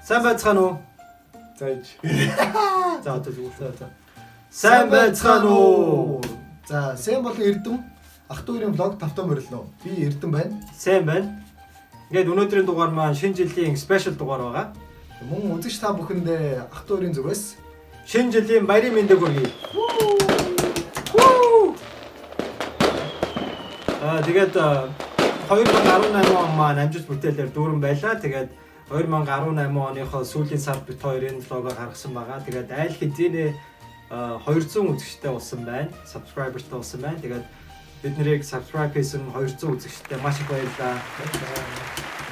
Сайн байцгаана уу? Зайж. За одоо зүгээр. За. Сайн байцгаана уу? За, сайн болон Эрдэм ах トゥ хоёрын влог тавтан морилно. Би Эрдэм байна. Сайн байна. Ингээд өнөөдрийн дугаар маань шинэ жилийн спешиал дугаар байгаа. Мөн үзэгч та бүхэндээ ах トゥ хоёрын зүгээс шинэ жилийн баярын мэндийг хүргэе. Тэгээд 2018 он маань амжилт бүтээлээр дүүрэн байлаа. Тэгээд 2018 оныхоо сүүлийн сард бит хоёрын влогоо гаргасан байгаа. Тэгээд айл хэдийнэ 200 үзэгчтэй болсон байна. Subscriberтэй болсон байна. Тэгээд бид нарыг subscribe хийсэн 200 үзэгчтэй маш их баярлалаа.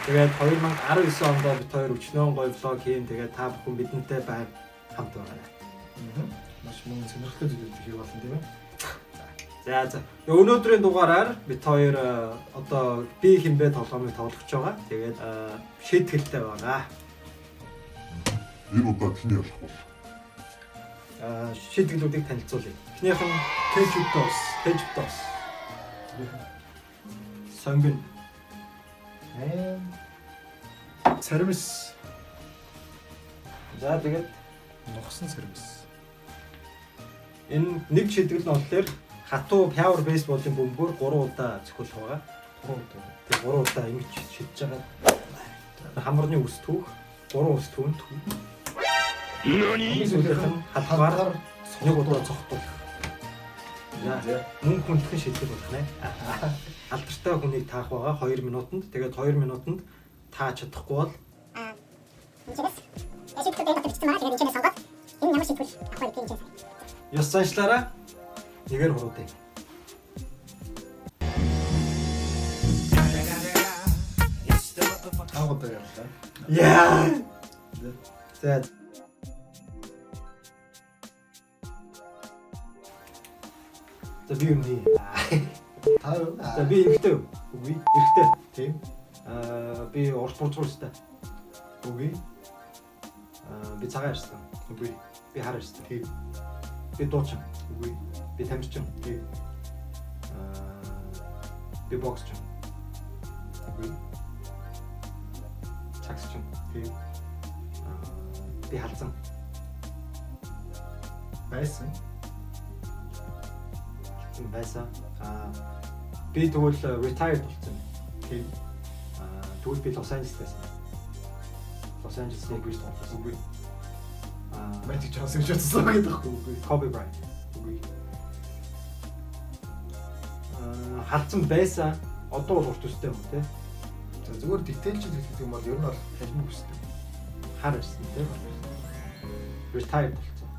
Тэгээд 2019 онд бит хоёр өчнөө гоё влог хийн. Тэгээд та бүхэн бидэнтэй байг хамт байна. маш мөн сонирхолтой зүйлүүд хийх болно тийм ээ. За. Өнөөдрийн дугаараар бид хоёр одоо би хинбэ тоглоомыг тоглож байгаа. Тэгээд шийдгэлтэй байгаа. Энэ удаа таны ялах бол. Шийдгэлүүдийг танилцуулъя. Эхнийх нь Кэжүтос. Сонгон. Сервис. За тэгээд Ногсон сервис. энэ нэг шийдгэл нь болохоор хатуу power baseball-ын бөмбөр 3 удаа цохиулах байгаа. 3 удаа. Тэгээд 3 удаа ингэж шидэж байгаа. Хамрны үс түүх, 3 үс түүнд. Нани хатгаар нэг удаа цогтуулах. За мөн хүндхэн шийдэл болох нэ. Алдартай хүнийг таах байгаа 2 минутанд. Тэгээд 2 минутанд тааж чадахгүй бол Ёс заншлаараа нэгээр хуруудъя. Таагаад явлаа. Яа. За. За би юм nii. За би эрэхтэй. Үгүй. Эрэхтэй. Тийм. Би урт хурцтай. Үгүй. Би цагаан ярьсан. Үгүй. Би хар ярьсан. Тийм. Би дуучин. Үгүй. Би тамирчин. Тийм. Би боксчин. Үгүй. Цагсчин. Тийм. Би халзан. Байсан. Байсан. Би тэгвэл retired болсон. Тийм. Тэгвэл би Лос Анжелес байсан. Лос Анжелесийг гэж тоглосон. Үгүй. Magic Johnson ч утсан гэдэг байхгүй үгүй. Kobe Bryant. Үгүй. Халдсан байсан. Одоо бол урт үстэй юм тий. За зүгээр детейлчд хэлэх юм бол ер нь бол хэлмэг үстэй. Хар ирсэн тий. Retired болсон.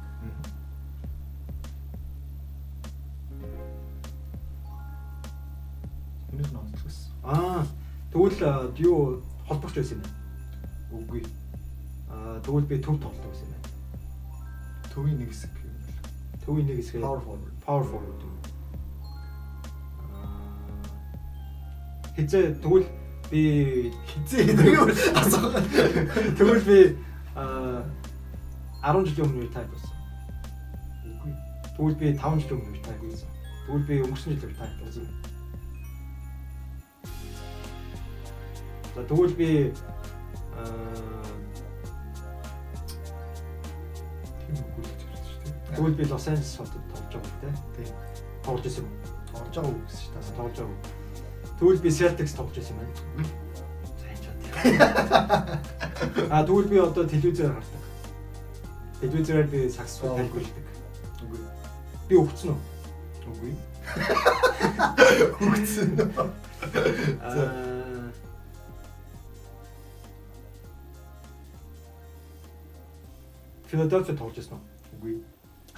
Юунаас нотолгоос. Тэгвэл юу холбогч байсан юм бэ? Үгүй. Тэгвэл би төв тоглодог байсан юм байна. Төвийн нэг хэсэг юм байна. Төвийн нэг хэсэг power forward. Хизээ тэгвэл би асуух. тэгвэл би 10 жилийн өмнө retire болсон. Үгүй. Тэгвэл би 5 жилийн өмнө retire болсон. Тэгвэл би өнгөрсөн жил retire болсон. За тэгвэл би тэгвэл би Лос Анжелес хотод тоглож байгаа тийм. Тоглож байсан юм. Орж байгаа үг гэсэн чинь тасаа Тоглож байгаа. Тэгвэл би Celtics тоглож байсан юм байна. Сайн чад. Тэгвэл би одоо телевизээр хардаг. Телевизээр би саксофон тайлбарладаг. үгүй. Би өгцөн үү? Үгүй. Үгцэн. Филадельфия тоглож байсан уу? Үгүй.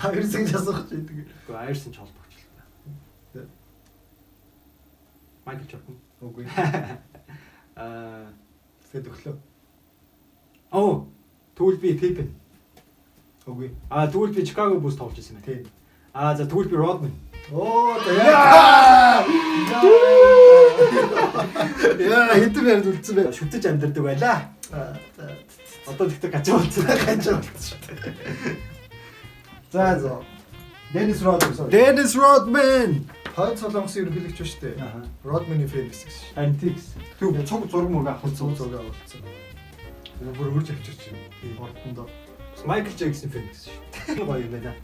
Хайрсан ч асуух ч гэдэг. Үгүй, Айрсын ч холбогч л та. Майкл Джордан. Үгүй. Тэгээд өглөө. Тэгвэл би Pippen. Үгүй. Тэгвэл би Chicago Bulls тоглож байсан юм байна. Тийм. За тэгвэл би Rodman. Яа, хэдэн ярд үлдсэн бэ? Шүтэж амьдардаг байлаа. Одоо тэгтээ гажаа болсон. За. Dennis Rodman. Хойд солонгосын ерөнхийлөгч ба штэ. Rodman-ийн фэн гэсэн. Antiques. Тэг цуг зураг мөрөг авах Цуг авчихсан. Бүр үрж авчирч байна. Ордондоо. Майкл Джексон фэн гэсэн шүү дээ. Гоё юм байна.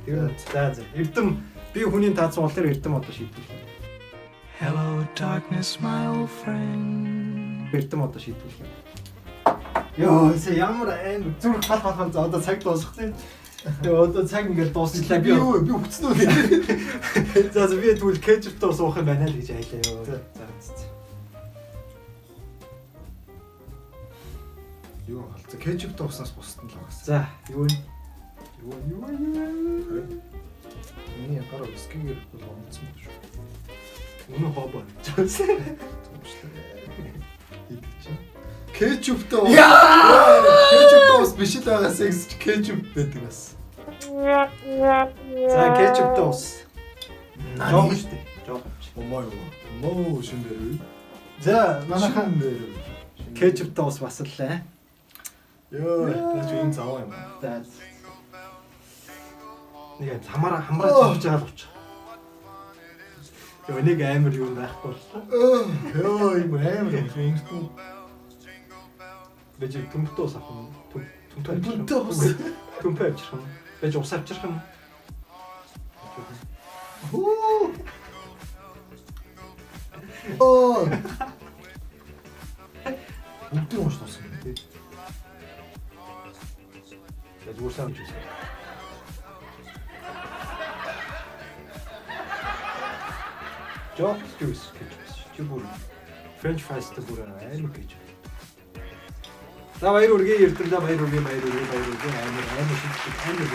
Тэр за Эрдэм би хүний таацсан бол тэр Эрдэм одоо шийдвэрлээ. Hello, darkness, my old friend. Эрдэм одоо шийдвэрлээ. Йоо, ямар аим зүрх хал за одоо цаг дуусчихсан. Тэгээ одоо цаг ингээл дуусчлаа Би өгцөн үү? За би тэгвэл кетчуптай суух юм байна л гэж айлаа ёо. За. Юу халцаа кетчуптай уснаас бусдын л агаас. За, юу вэ? Миний гар вискигээр бол онцсон байх шүү. Өнөө хобо. Кетчуптай ус. Кетчуптай ус биш л байгаас гэж кетчуп байдаг бас. За, кетчуптай ус. Жоох шүү дээ. Жоох. Омоо юу. Моо шинээр. За, манайхан дээр. кетчуптай ус бас л ээ. Йоо, энэ чинь заваа юм. За. Нэг хамаараа чимж байгаа л уучаа. Йоо, нэг амар юу байхгүй боллоо. Йоо, юм амар юм шиг юм. Бэж төмптэй ус авах юм. Төмптэй ус. Төмпөө авчих юм. Бэж ус авчих юм. Оо. Оо. Бүгд ууш тусах юм тий. Бэж ус авчих юм. Жоох juice гэж бүр French fries тэ бүр амар гэж. За баяр үргээ эрдэмдээ баяр үргээ амар шийдчих амар.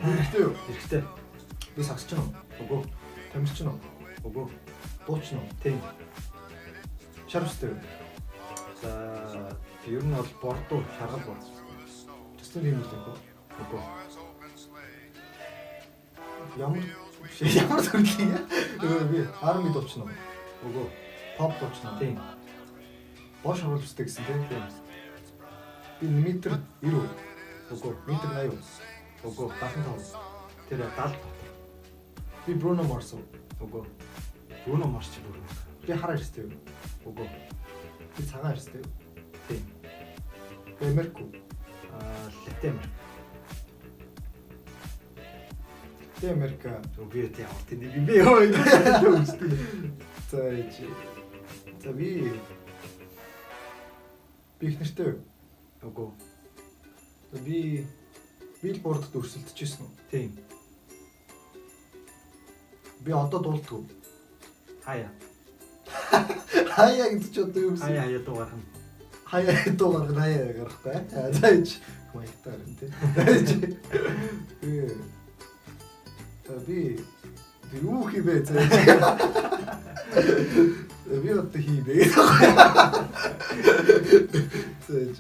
Хэрэгтэй. Би сагсч гэнэ. Үгүй. Тамирч гэнэ. Үгүй. Дууч гэнэ. Тийм. Шарвстэй. За ер нь бол бордоо шаргал бол. Тэстэн юм уу? Үгүй. Ямар төрлийн би арми дуучна. Үгүй. Pop дуучна. Тийм. Бош харуулстай гэсэн тийм. Би метр 90. Үгүй. Метр 80. Үгүй. 75. Тэр 70. Би Bruno Mars. Үгүй. Bruno Mars ч бүр. Би хараа ирстэй. Үгүй. Би цагаан ирстэй. Тийм. Би Америк. Латин Би Америк. би тэ явах тийм би ёо үстэй. За би их нэртэй. Үгүй. Би билбордд өрсөлдөж ирсэн үү? Тийм. Би одоо дуулдаг. Хаяа. Хаяа гэдэг чи одоо юу гэсэн? Хаяа дугаар хам. Хаяа дуугаар хаяа гарахгүй. Зааж маягтаар юм тий. Би юу хийвэ зааж. Би одоо хийвэ. Зааж.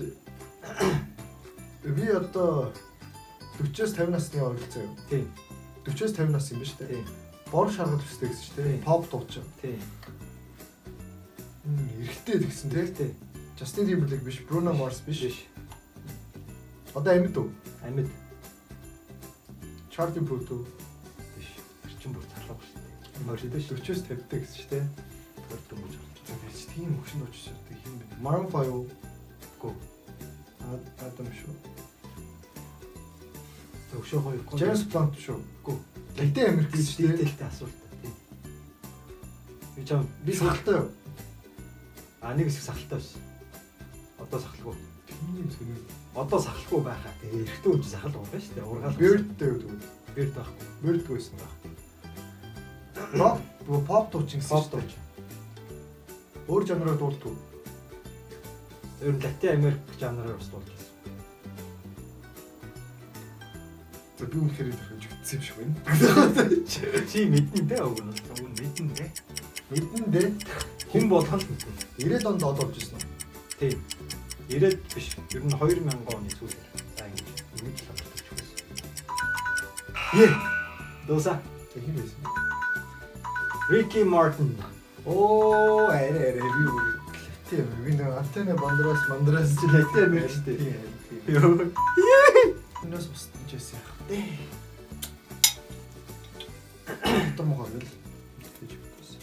Би одоо 40-с 50 насны ойролцоо юм. Тийм. 40-с 50 нас юм ба шүү дээ. Тийм. Бор шаргал төстэй гэсэн чинь тий. Pop дууч. Тийм. Эрэгтэй гэсэн тий. Тийм. Justin Timberlake биш, Bruno Mars биш. Биш. Одоо амьд үү? Амьд Charlie Puth үү? биш. Эрчин бүр залуу шүү дээ. Мөрөд биш. 40-с 50-тэй гэсэн чинь тий. Төртөн гэж байна. За би тийм өгшин очиж чаддаг юм бэ. Maroon 5 үү? Үгүй. Адам шүү. Өгшөө хоёр. James Blunt шүү. Үгүй. Тэгтээ Америк гэж тий. Дээлтэй асуулт. Тийм. Би чам Би сахалтай юу? нэг хэсэг сахалтай байсан. Одоо сахалгүй. Тийм сонир. Одоо сахалгүй байхаа. Тэгээ эрэгтэй хүн сахал уу байна шүү дээ. Ургаал. Birdтэй юу тэгвэл? Бэрд байхгүй. Birdгүй байсан баг. Pop дууч гэсэн Pop шүү дээ. дууч. Өөр жанраар дуулдаг. Ер нь Латин Америк жанраар бас дуулж байсан. За би үнэхээр ирэх үтсэн юм шиг байна. Чи мэднэ дээ өг нь. Өг нь мэднэ дээ. Мэдэн дээ. Хүн болгоно мэднэ. 90-ад онд олж ирсэн үү? Тийм. 90-ад биш. Ер нь 2000 оны сүүлээр. За ингэж нэг л болчих байсан. Дууса. Хин байсан. Ricky Martin. Оо, арай би үү. Тийм, би нэг антенна мандраас Чи Латин Америк шүү дээ. Тийм. Йоо. Өнөөс устж байсан яах вэ? Томгоор л тэгж бодсон.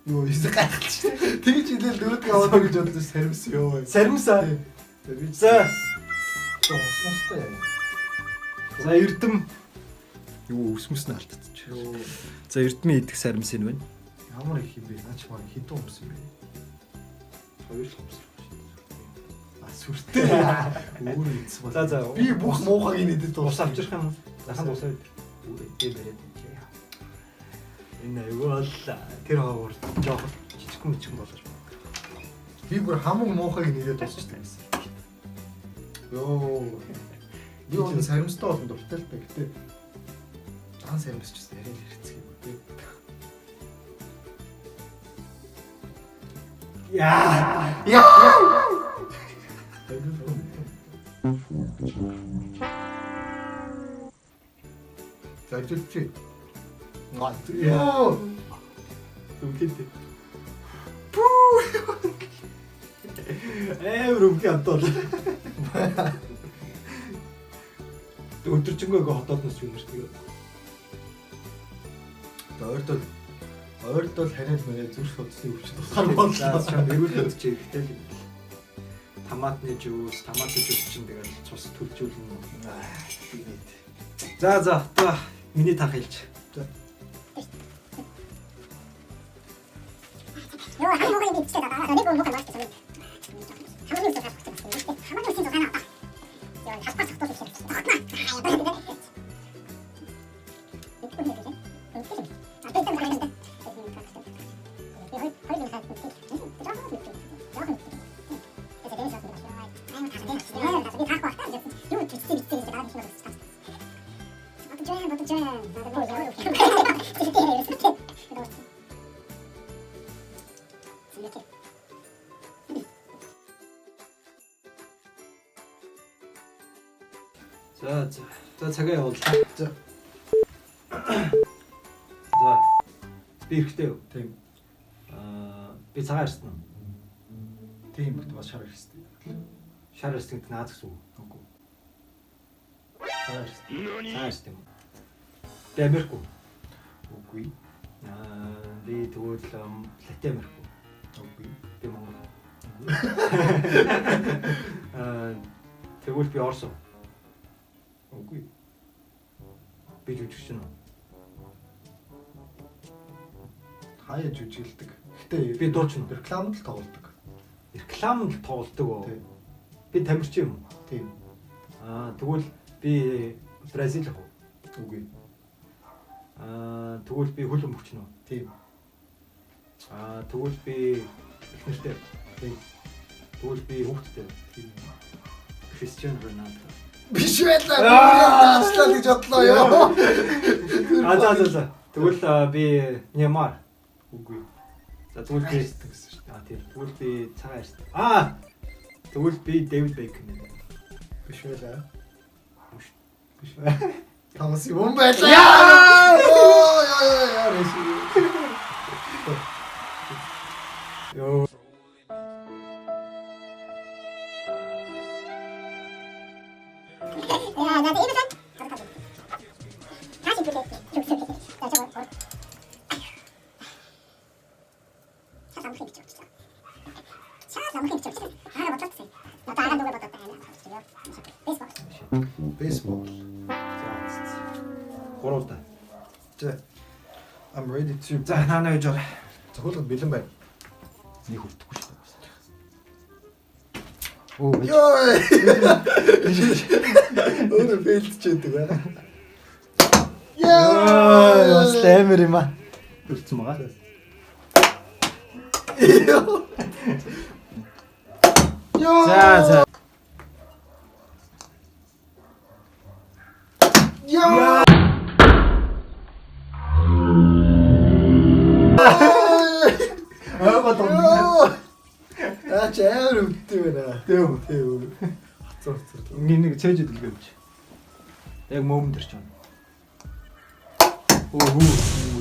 Юу ийсэ гайхалч. Тэгж хэлэл нөгөөдгөө аваад гэж бодож саримс ёо. Саримсаа. Тэгж. За. Усмустай. За Эрдэм юу өсмөс нь алдчих. Юу За Эрдмийн идэх саримс энэ байна. ямар их юм бэ? Наач маань хитэн өмс юм бэ? Хоёр л хумс. Сүртэй. Өөр ийц бол. За Би бүх муухайг нэдэд ус дуусах авчрах юм уу? Заханд усаа өөр ээ бэрээд. Энэ аюул бол тэр хавар жоох жижиг болгож байна. Би бүр хамаг муухайг нэдэд дуусчихсан байсан. Йоо. Юу энэ саримстай болно дуртай л та. Гэтэ дан саримс ч гэсэн яриад хэрэгцэх юм үү? Яа. За жишээ. Яа. Үгтэй. Өмгий амтол. Өдөржингөө хотоодноос юм шиг. Ойртол хариад мэрэ зүрх судасны өвчтөд тусгаар бодлоо. Чам эрүүлээд чи ихтэй л юм. Томатны жуус чинь тэгэл цус төлжүүлнэ. За одоо миний тах хэлж. Йоо, хамаагүй би чигээ даа. Нэг юм уу байна. Хамаагүй үсээ тасчих. Хамаагүй үсээ зогсоо наа. Яа, хаспас тохтол хийх. Тохтна. За цагаа явууллаа. За. За. Би ирэхтэй юу? Тийм. Би цагаан ирсэн үү? Тийм бит бас шар ирсэн. Шар ирсэн гэдэг наад гэсэн үг. Үгүй. Цагаан ирсэн юм. Би Америк үү? Үгүй. Би тэгвэл Латин Америк үү? Үгүй. Би Монгол. Тэгвэл би Орос уу? Үгүй. Би жүжигчин үү? Хаяа жүжиглдэг. Гэтэ Би дуучин үү? рекламад л тоглодог. Рекламд л тоглодог уу? Тийм. Би тамирчин юм уу? Тийм. Тэгвэл би Бразил уу? Үгүй. Тэгвэл би хөл өмгчнө үү? Тийм. Тэгвэл би их нэртэй. Тийм. Тэгвэл би хүүхдтэй. Тийм. Кристиано Роналдо. Биш байлаа. Аачлаа гэж бодлоо ёо. За. Тэгвэл би Неймар. Үгүй. За тэгвэл би гэсэн шүү дээ. тийм. Тэгвэл би цагаан ирсэн. Тэгвэл би Дэвид Бейкон юм. Биш байлаа. Биш. Тамас юм байлаа. Яа. Йоо. 야, 나 이거 사. 다시 그래. 자, 저거. 차 담고 있죠, 진짜. 차 담고 있죠, 진짜. 하나 맞췄어. 나 다른 동네 맞췄다. 베이스볼. Baseball. Гуравда. За. I'm ready to. За хаана гэж байна? Зөвхөн бэлэн байна. Нэг хүрдэхгүй шүү дээ. Оо. Йоо. Өөр фейлдч байдаг байна. Яа, бас амар юм аа. Хүрсэн байгаа. Йоо. За. Йоо. Чаар үттэй байна. Тэв. Хацар. Нэг цээж идэлгээ өгч. Яг мөөмөн дэрч байна.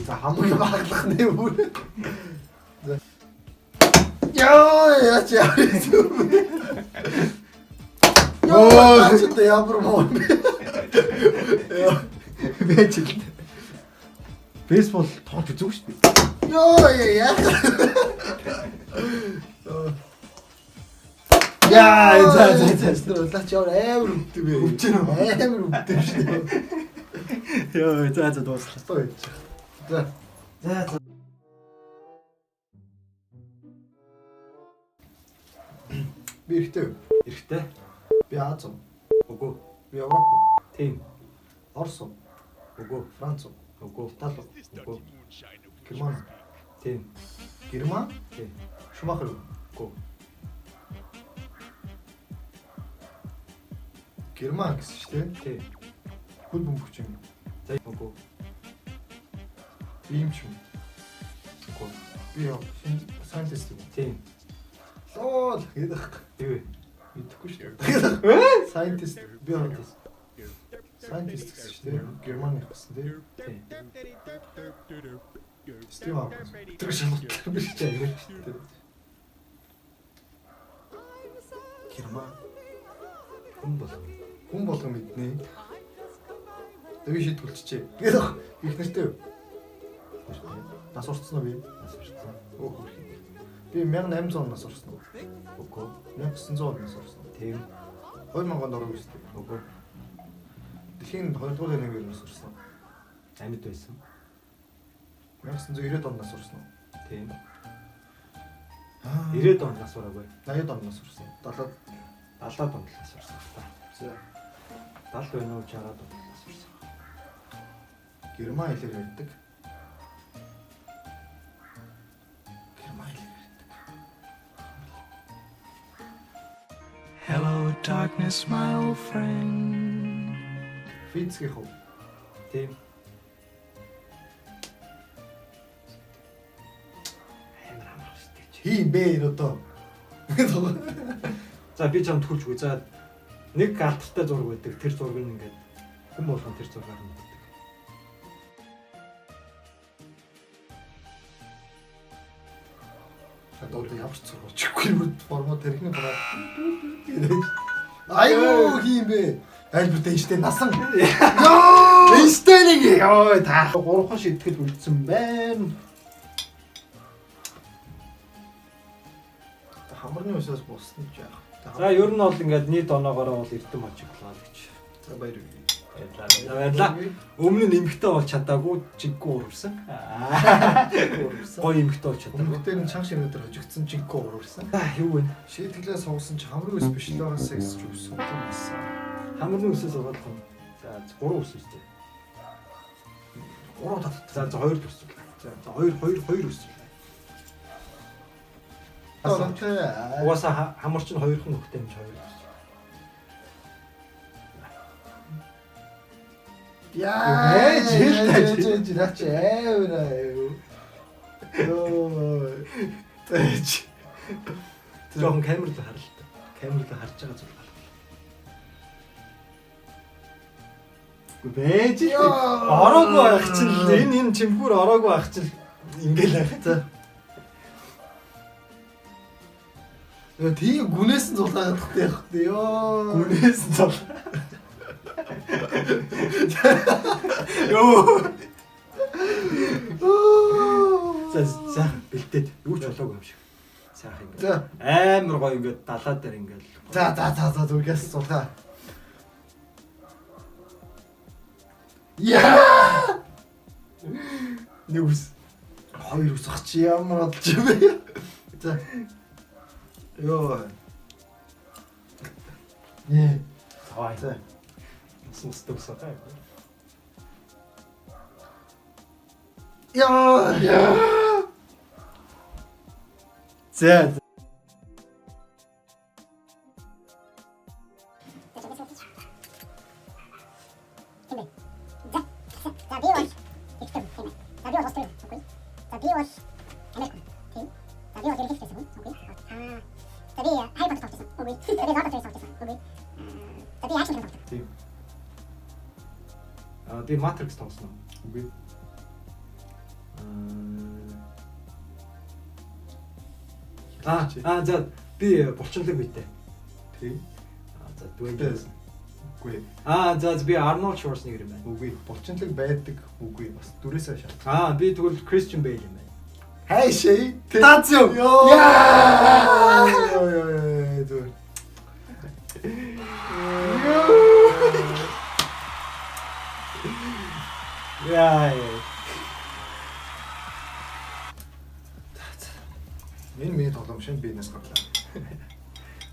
За хамгийн баглах нэ бүр. За. Яа, яа. Йоо, ч ямар муу. Бэжил. Бейсбол тоглож үзээгүй шүү дээ. Ёо яа. Яа за лаач амар өвдөв бэ. Амар өвдөв шүү дээ. Йоо за дуусла. Стой. За. За Би ихтэй. эрэхтэй. Би Аз. Үгүй. Би Европ. Тийм. Орос. Үгүй. Франц. Үгүй. Итали. Үгүй. Герман. Тийм. Герман. Тийм. Шумахер. Үгүй. Герман гэсэн шүү дээ. Тийм. Хөл бөмбөгч юм. За үгүй. Би юм ч юм. Үгүй. Би scientist юм. Тийм. Лоо гэдэг. Юу вэ? Мэдэхгүй шүү дээ. Scientist. Би scientist гэсэн шүү дээ. Германы гэсэн дээ. Тийм. Стив Харпер. Тэр шалгалтар биш ч юм шүү дээ. Герман. Хүн болгон мэднэ. Тэвш шийдвэрлчихээ. Тэгээд их нэртэй юу? Нас урцсан уу би? Нас урцсан. Өөх. Би 1800 нас урцсан уу? Үгүй. 1900 нас урцсан. Тийм. 2000 орог шүү дээ. Үгүй. Дэлхийн 2 дугаар нэг нас урцсан. Амьд байсан. 1990 онд нас урцсан. Тийм. Аа 90-ад онд нас ураагүй. 80 онд нас урцсан. 70-ад 70-ад онд нас урсан. за 70 байна уу 60-ад онд нас урсан. Герман хэлээр ярьдаг. Герман хэлээр ярьдаг. Hello, darkness, my old friend. Физикийн хов. Тийм. Амар амарчтай чи. Хийм бэ одоо. За би чамд хүлж үгүй. За нэг алтартай зураг байдаг. Тэр зураг нь ингээд хүн болгон тэр зургаар нь байдаг. Одоо ямар ч зургаач үгүй формат тэрхний гараад. Айгуу хийм бэ. Альберт Эйнштейн насан. Йоо! Эйнштейнийг ёо та 3хан шийтгэл үлдсэн байна. Хамарны усаас бусна ч яах. За ер нь бол ингээд нийт оноогоороо бол эрдэм хожиглоо л гэж. За баяр. Баярлалаа. Өмнө нь эмхтэй бол чадаагүй жиггүй урвсан. Гоё эмхтэй бол чадаагүй. Өмнөдөр нь чанга шинээр хожигдсан жинхэнэ урвсан. Юу вэ? Шийдгэлээ суусан ч хамрын ус биш л байгаа секс ч үсэн юм байна. Хамрын үсээс болоод юм. За 3 үс үстэй. 3 тат. За 2 үс. За 2 үс. Угаасаа хамарч нь 2хан нөхтэй юм чи 2 үс. Яа, жираач эвраа. Йоо. Тэч. Жохон камерд хараа л та. Камерд харж байгаа зүйл байна. Бэж ороогүй байх чинь энэ чимхүүр ороогүй байх чинь ингээл байх. За. Тийм гүнээс нь зулгаад тахтай явах тий ёо. Гүнээс нь зул. Йоо. За бэлдээд юу ч болоогүй юм шиг. Сайхан ингээд. За Амар гоё ингээд далаа дээр ингээд. за зүгээс зулгаа. Яа! Нэг үс. 2 ус ах чи ямар болж юм бэ? За. Йоо. Хай. За. Сустусаа. Яа! За. Би Matrix тоглосон. Үгүй. За би булчинлаг битэй. Тийм. За Dwayne. Үгүй. За би Arnold Schwarzenegger юм байна. Үгүй. Булчинлаг байдаг. Үгүй. Бас дүрээсээ шат. Би тэгвэл Christian Bale юм байна. Хайшээ. Тацю. Яа. Зүр. Яа. Миний тоглоом шин бизнес гарлаа.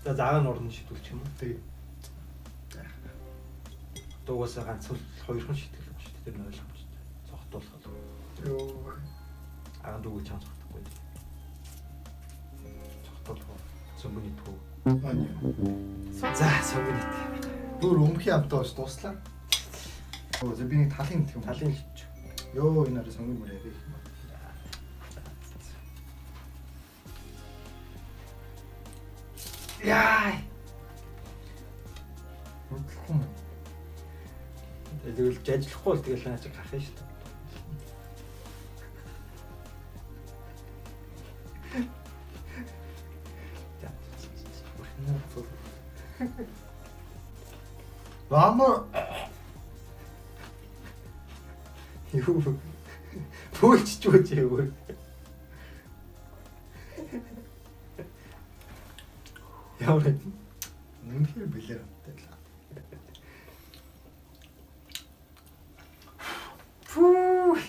За заага нь уран шийдвэлч юм уу? Тэгээ. Дуугасаа ганц хоёрхан шийтгэл юм шүү дээ. Тэр нь ойлгомжтой. Цогтуулах бол. Йоо. Аа дууг чам цогтохгүй. Цогтуулах. Цөмбөний түү. Ани. За цөмбөний түү. Бүр өмхий амтаа ш дуслаа. Оо зөв би нэг талын гэх юм. Талын шийдвэлч. Йоо энэ арай сонгон мөрөө. Яа. Хөдлөхгүй. Тэгвэл ажиллахгүй бол тэгэл наач гарах юм шүү дээ. Баамар Юу. Пүүч чүүч юу. Ямар үнэхээр бэлэр амтай. Фүү.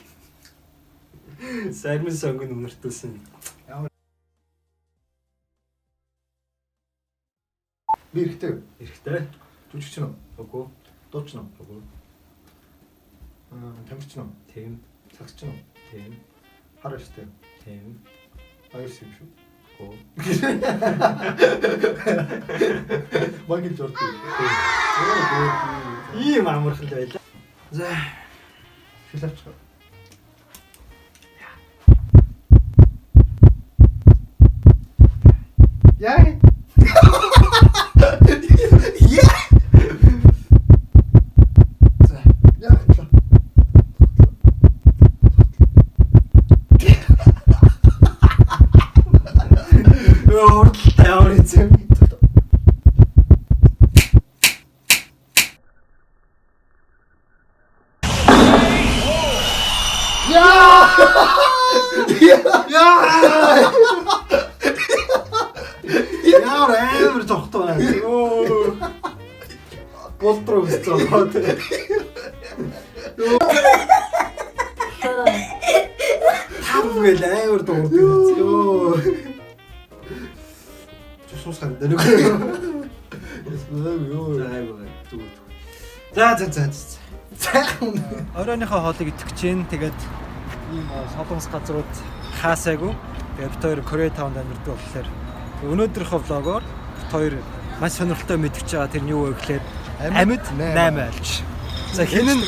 Сармын сонгон үнэртүүлсэн. Би эрэхтэй. Эрэхтэй. Жүжигч нь Үгүй. дууч нь Үгүй. тамирч нь Тийм. цагч нь Тийм. хар өстэй. Тийм. Аюус юм шүү. Үгүй. Магин жорт. Ийм амархал байлаа. За. Филапч. Яа. Хурдтай ямар хэзээ. Яа амар тогтоо. Йоо. Болтроо өсцөө. Тавгэл амар дуурдаг. Йоо. Чусус хань дэрэг. Ёо. За. Сайхан. Оройныхоо хоолыг итгэж чинь тэгээд ийм солонгос газрууд хаасаагүй. Тэгээд бид хоёр Корей таунд амьдардаг болохоор өнөөдрийнхөө влогоор бид хоёр маш сонирхолтой мэдвч байгаа. Тэр нь юу вэ гэхээр амьд 8 айлч. За хинэн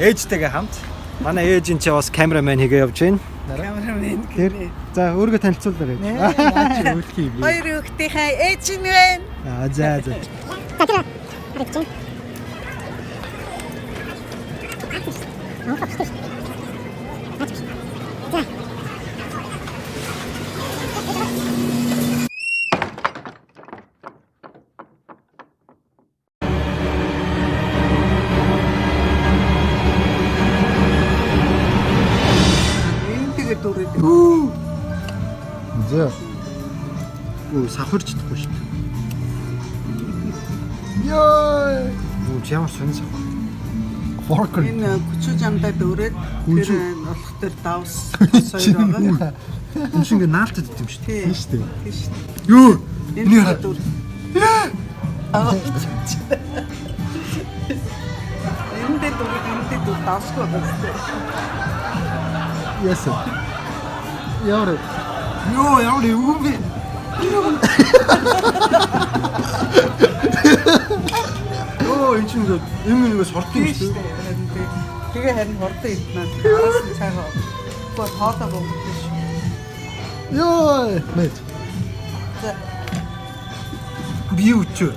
ээжтэйгээ хамт. Манай ээж энэ чи бас камерамен хийгээ явж байна. Камерамен. Тэр за өөрийгөө танилцуулаарай. Наач үлхий би. Хоёр хүүхдийнхээ ээж нь байна. За. За тэр аригч. Энтэйгээ дөрөв. За. Оо сахарчдаггүй шүү дээ. Ёо. Оо ямар сонь сахар. Форкер. Энэ күчүү замдаа дөрөв. Тэр болох төр давс хоёр байгаа. Энэ шиг ингээ наалтад идэв шүү дээ. Тийм шүү дээ. Тийм шүү дээ. Юу? Энэ дөрөв. Энтэй дөрөв давсгүй байна. Яс. Яа. Ёо ямар юу бэ? Оо энэ чинь юм сорт юм шүү дээ. Тэгээ харин хордоо иднэ. Араас нь цайгаа. Гоо тоолоо богдсон шүү. Ёо. Мэд. За Би үчөө.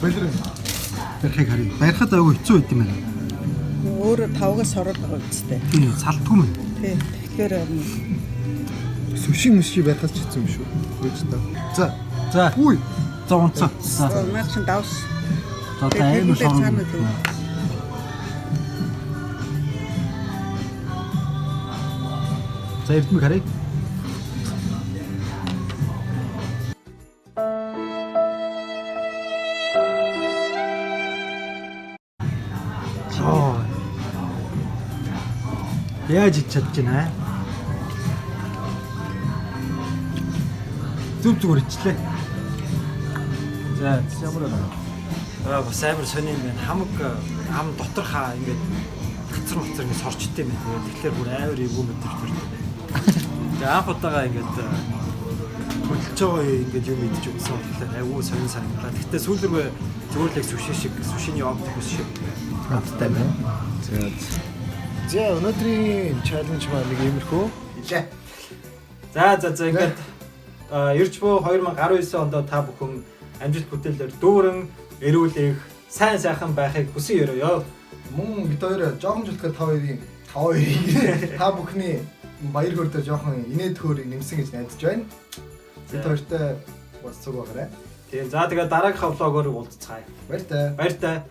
Бэлрэн. Тэрхийг харъя. Барихад аягүй хэцүү байт юм байна. өөрөө тавгаас ороод байгаа үстэй. Тийм салтгүй мэн. Тийм. Тэгэхээр Сүшин мүши байхаас ч хэцүү юм шүү. Хөөж та. За. Үй. За унцаа. За. маань ч давс. За амар шорон. За эрдмэг харъя. Яаж ич чадж байна? Зүгээр ичлээ. За Ямар байна? бас амар сони юм байна. Хамаг ам доторхаа ингээд гацар моцор ингээд сорчтой юм байна. Тэгэхээр бүр амар эвгүй мэдэрч байна. За анх удаага ингээд хөдөлж байгаа ингээд юм идэж өгсөн болохоор айгүй сонин санагдлаа. Гэхдээ сүүлрээ зүгээр л сушиний оптикус шиг хамттай байна. За өнөөдрийн чаленж маань нэг иймэрхүү. Илээ. За ингээд Ирж буу 2019 онд та бүхэн амжилт бүтээлээр дүүрэн эрүүл их сайн сайхан байхыг хүсэн ёроо. Мөн бид хоёр жоохон жолтгоо та хоёрын та бүхний баяр хөөр дээр жоохон инээд хөөрийг нэмсэн гэж найдаж байна. Бид хоёртой бас цуг байгаарай. Тийм. За тэгээд дараагийнхаа влогоор уулзцгаая. Баяр таа. Баяр таа.